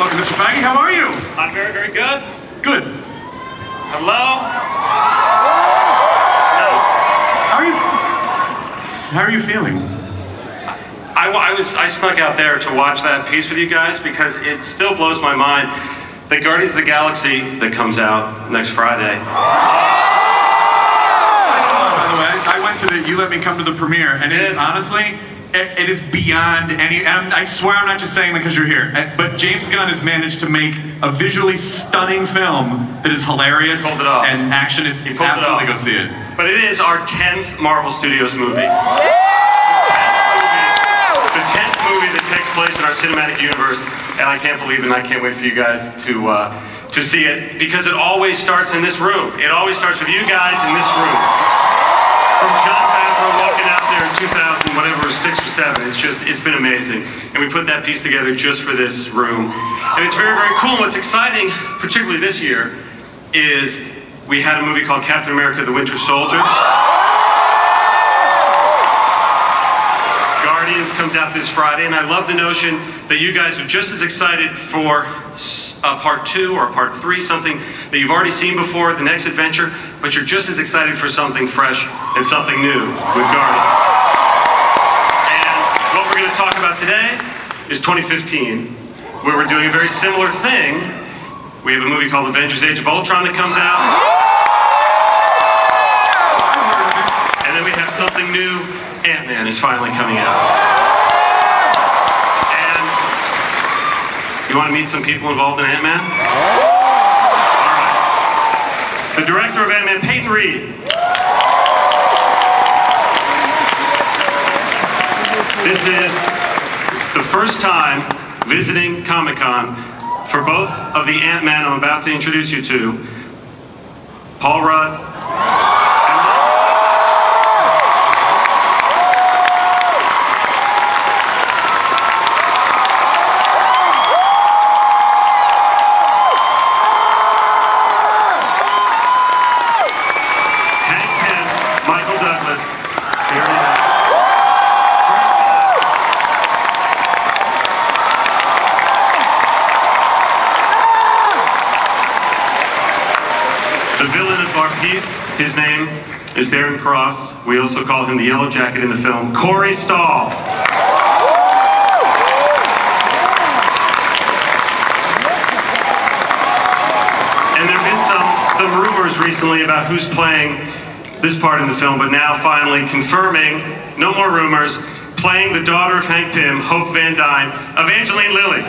welcome Mr. Feige. How are you? I'm very, very good. Good. Hello? How are you feeling? I snuck out there to watch that piece with you guys because it still blows my mind that Guardians of the Galaxy that comes out next Friday. I saw it, by the way. I went to you let me come to the premiere, and it is honestly, it is beyond any, and I swear I'm not just saying that because you're here, but James Gunn has managed to make a visually stunning film that is hilarious and action. It's absolutely go see it. But it is our 10th Marvel Studios movie. The 10th movie that takes place in our cinematic universe, and I can't believe it, and I can't wait for you guys to see it, because it always starts in this room. It always starts with you guys in this room. From John Favreau walking out there in 2000, whatever, 6 or 7, it's been amazing. And we put that piece together just for this room. And it's very, very cool. And what's exciting, particularly this year, is we had a movie called Captain America: The Winter Soldier. Guardians comes out this Friday, and I love the notion that you guys are just as excited for part 2 or part 3, something that you've already seen before, the next adventure, but you're just as excited for something fresh and something new with Guardians. And what we're going to talk about today is 2015, where we're doing a very similar thing. We have a movie called Avengers: Age of Ultron that comes out. And then we have something new. Antman is finally coming out. And you want to meet some people involved in Antman? All right. The director of Antman, Peyton Reed. This is the first time visiting Comic-Con for both of the Antman I'm about to introduce you to, Paul Rudd. His name is Darren Cross. We also call him the Yellow Jacket in the film, Corey Stahl. And there have been some rumors recently about who's playing this part in the film, but now finally confirming, no more rumors, playing the daughter of Hank Pym, Hope Van Dyne, Evangeline Lilly.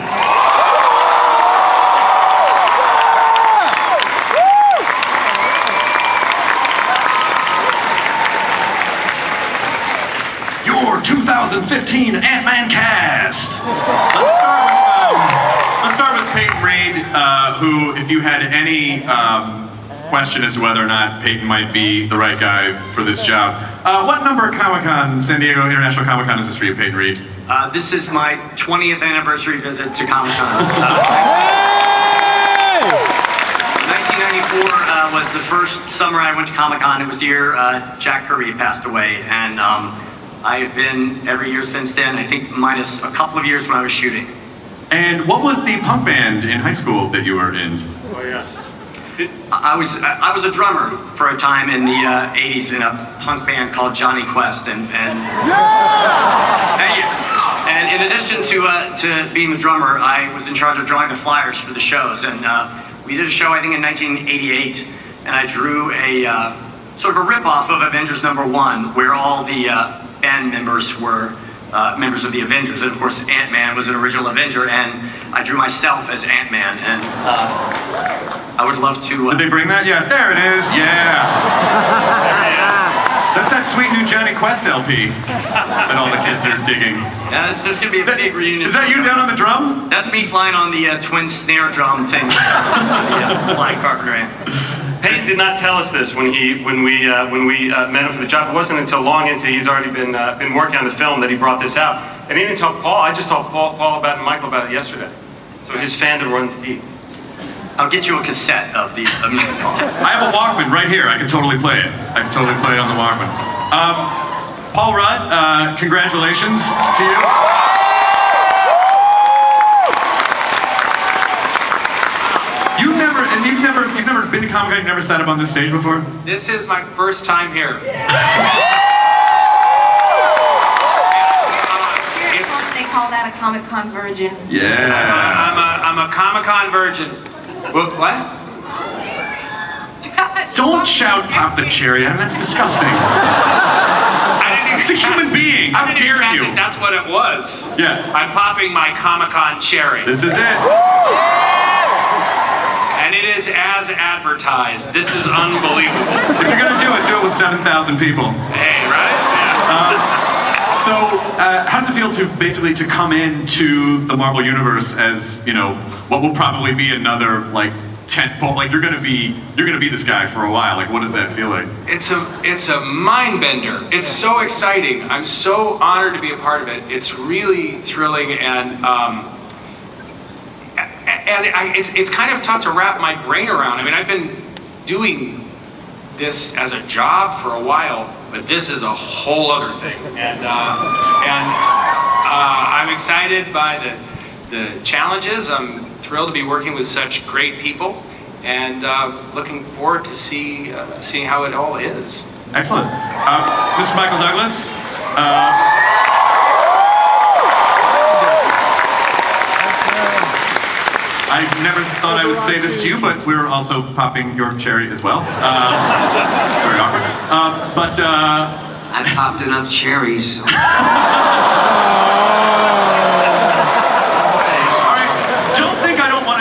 Your 2015 Antman cast. Let's start with Peyton Reed, who, if you had any question as to whether or not Peyton might be the right guy for this job, what number of Comic-Con, San Diego International Comic-Con, is this for you, Peyton Reed? This is my 20th anniversary visit to Comic-Con. 1994 was the first summer I went to Comic-Con. It was the year Jack Kirby passed away, and I've been every year since then, I think minus a couple of years when I was shooting. And what was the punk band in high school that you were in? Oh yeah. I was a drummer for a time in the 80s in a punk band called Johnny Quest, and in addition to being the drummer, I was in charge of drawing the flyers for the shows, and we did a show I think in 1988, and I drew a sort of a rip-off of Avengers #1, where all the band members were members of the Avengers, and of course Ant-Man was an original Avenger, and I drew myself as Ant-Man, and I would love to... Did they bring that? Yeah, there it is, yeah! There it is. That's that sweet new Johnny Quest LP that all the kids are digging. Yeah, there's going to be a big reunion. Is that you down on the drums? That's me flying on the twin snare drum thing. Flying carpenter ant. Peyton did not tell us this when we met him for the job. It wasn't until long into he's already been working on the film that he brought this out. And he didn't tell Paul. I just told Paul about it and Michael about it yesterday. So his fandom runs deep. I'll get you a cassette of the music. I have a Walkman right here. I can totally play it. I can totally play it on the Walkman. Paul Rudd, congratulations to you. Comic-Con? You've never sat up on this stage before? This is my first time here. They call that a Comic-Con virgin. Yeah. I'm a Comic-Con virgin. What? Don't shout pop the cherry. I mean, that's disgusting. It's a human being. How dare you? That's what it was. Yeah. I'm popping my Comic-Con cherry. This is it. And it is as advertised. This is unbelievable. If you're going to do it with 7,000 people. Hey, right? Yeah. So, how does it feel to basically to come into the Marvel Universe as, you know, what will probably be another, like, tentpole? Like, you're gonna be this guy for a while. Like, what does that feel like? It's a mind bender. It's so exciting. I'm so honored to be a part of it. It's really thrilling, and it's kind of tough to wrap my brain around. I mean, I've been doing this as a job for a while, but this is a whole other thing. And I'm excited by the challenges. I'm thrilled to be working with such great people, and looking forward to seeing how it all is. Excellent. Mr. Michael Douglas. I never thought I would say this to you, but we're also popping your cherry as well. It's very awkward. I popped enough cherries.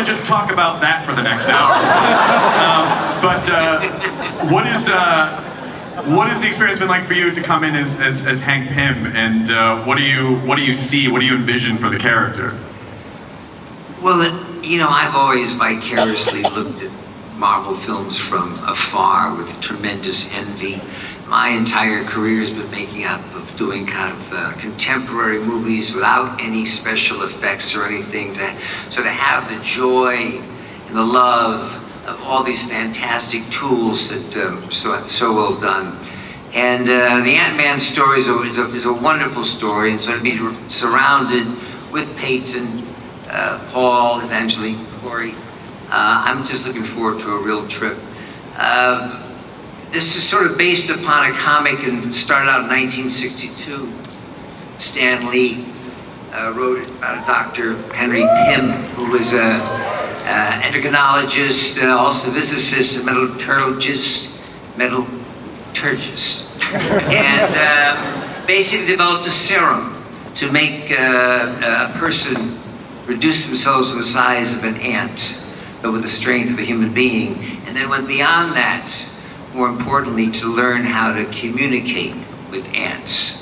Just talk about that for the next hour. What has the experience been like for you to come in as Hank Pym, and what do you see? What do you envision for the character? Well, you know, I've always vicariously looked at Marvel films from afar with tremendous envy. My entire career has been making up of doing kind of contemporary movies without any special effects or anything. So to have the joy and the love of all these fantastic tools that so well done. And the Antman story is a wonderful story, and so to be surrounded with Peyton, Paul, Evangeline, Corey, I'm just looking forward to a real trip. This is sort of based upon a comic and started out in 1962. Stan Lee wrote it about a Dr. Henry Pym, who was an endocrinologist, also physicist, a metallurgist, and basically developed a serum to make a person reduce themselves to the size of an ant, but with the strength of a human being, and then went beyond that. More importantly, to learn how to communicate with ants,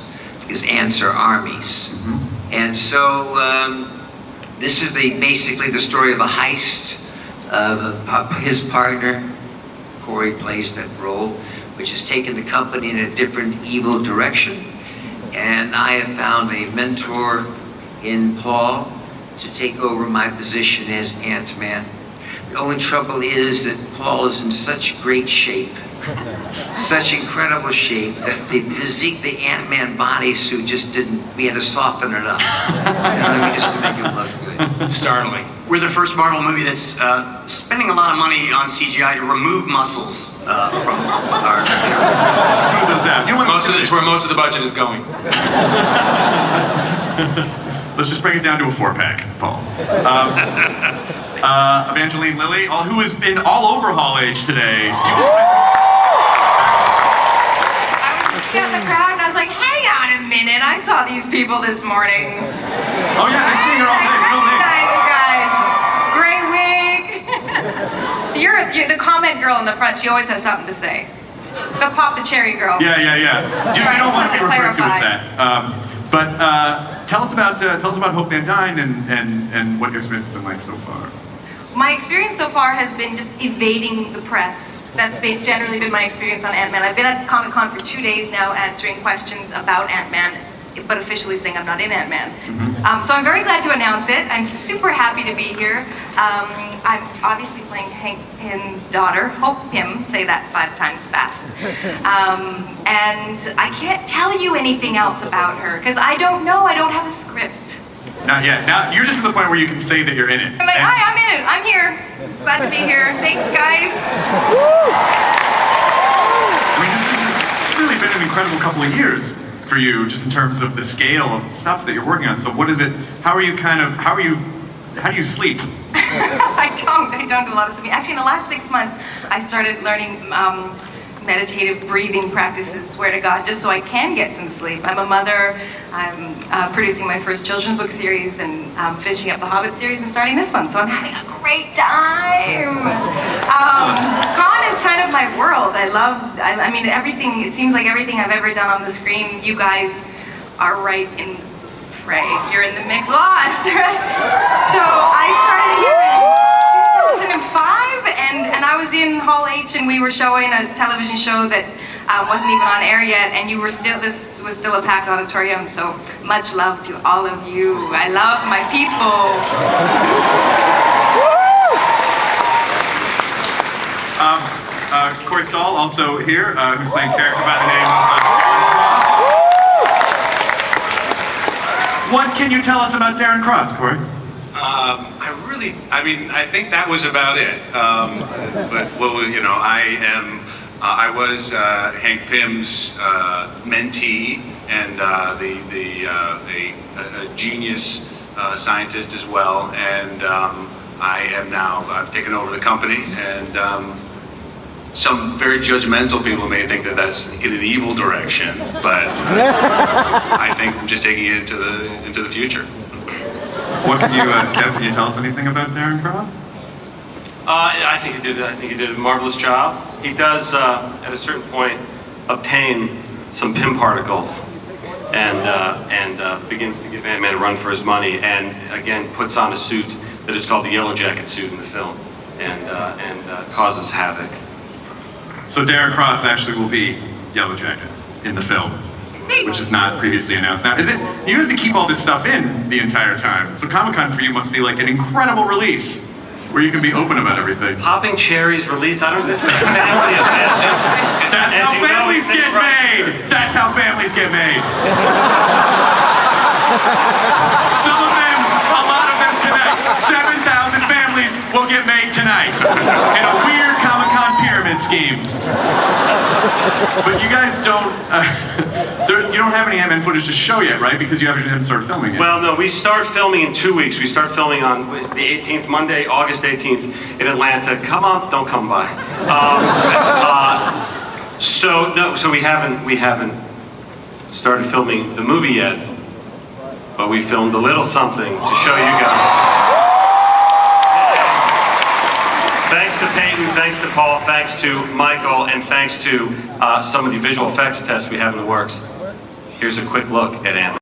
because ants are armies. Mm-hmm. And so this is basically the story of a heist. His partner, Corey, plays that role, which has taken the company in a different evil direction. And I have found a mentor in Paul to take over my position as Antman. The only trouble is that Paul is in such great shape, such incredible shape, that the physique, the Antman bodysuit just we had to soften it up. Just to make it look good. Startling. We're the first Marvel movie that's spending a lot of money on CGI to remove muscles from our... Smooth those out. It's where most of the budget is going. Let's just bring it down to a 4-pack, Paul. Evangeline Lilly, who has been all over Hall H today. I was in the crowd and I was like, hang on a minute, I saw these people this morning. Oh yeah, I see her all day. Recognize you guys. Great wig. You're the comment girl in the front, she always has something to say. The pop the cherry girl. Yeah. You don't want to be referred to as that. Tell us about Hope Van Dyne and what your experience has been like so far. My experience so far has been just evading the press. That's generally been my experience on Ant-Man. I've been at Comic-Con for 2 days now answering questions about Ant-Man, but officially saying I'm not in Ant-Man. Mm-hmm. So I'm very glad to announce it. I'm super happy to be here. I'm obviously playing Hank Pym's daughter, Hope Pym, say that 5 times fast. And I can't tell you anything else about her, because I don't know, I don't have a script. Not yet. Now you're just at the point where you can say that you're in it. I'm like, hi, I'm in it. I'm here. Glad to be here. Thanks, guys. I mean, it's really been an incredible couple of years for you, just in terms of the scale of stuff that you're working on. So what is it? How do you sleep? I don't do a lot of sleeping. Actually, in the last 6 months, I started learning meditative breathing practices, swear to God, just so I can get some sleep. I'm a mother. I'm producing my first children's book series and finishing up the Hobbit series and starting this one, so I'm having a great time. Con is kind of my world. I mean, everything, it seems like everything I've ever done on the screen, you guys are right in fray. You're in the mix. Lost, right? So I started here in 2005, and I was in Hall H, and we were showing a television show that wasn't even on air yet, and this was still a packed auditorium, so much love to all of you. I love my people. Corey Stahl, also here, who's playing a character by the name of What can you tell us about Darren Cross, Corey? I think that was about it. But well, you know, I was Hank Pym's mentee and a genius scientist as well. And I've taken over the company, and some very judgmental people may think that that's in an evil direction, but I think I'm just taking it into the future. What can you, Kev, can you tell us anything about Darren Cross? I think he did a marvelous job. He does, at a certain point, obtain some Pym particles, and begins to give Antman a run for his money, and again puts on a suit that is called the Yellow Jacket suit in the film, and causes havoc. So Darren Cross actually will be Yellow Jacket in the film, which is not previously announced. Now, you have to keep all this stuff in the entire time. So Comic-Con for you must be like an incredible release, where you can be open about everything. Popping Cherries release, this is a family event. That's how families get made! That's how families get made! Some of them, a lot of them tonight. 7,000 families will get made tonight in a weird Comic-Con pyramid scheme. But you guys don't, you don't have any Antman footage to show yet, right? Because you haven't started filming yet. Well, no, we start filming in 2 weeks. We start filming on the 18th, Monday, August 18th in Atlanta. Come on, don't come by. So we haven't started filming the movie yet, but we filmed a little something to show you guys. Thanks to Peyton, thanks to Paul, thanks to Michael, and thanks to some of the visual effects tests we have in the works. Here's a quick look at Antman.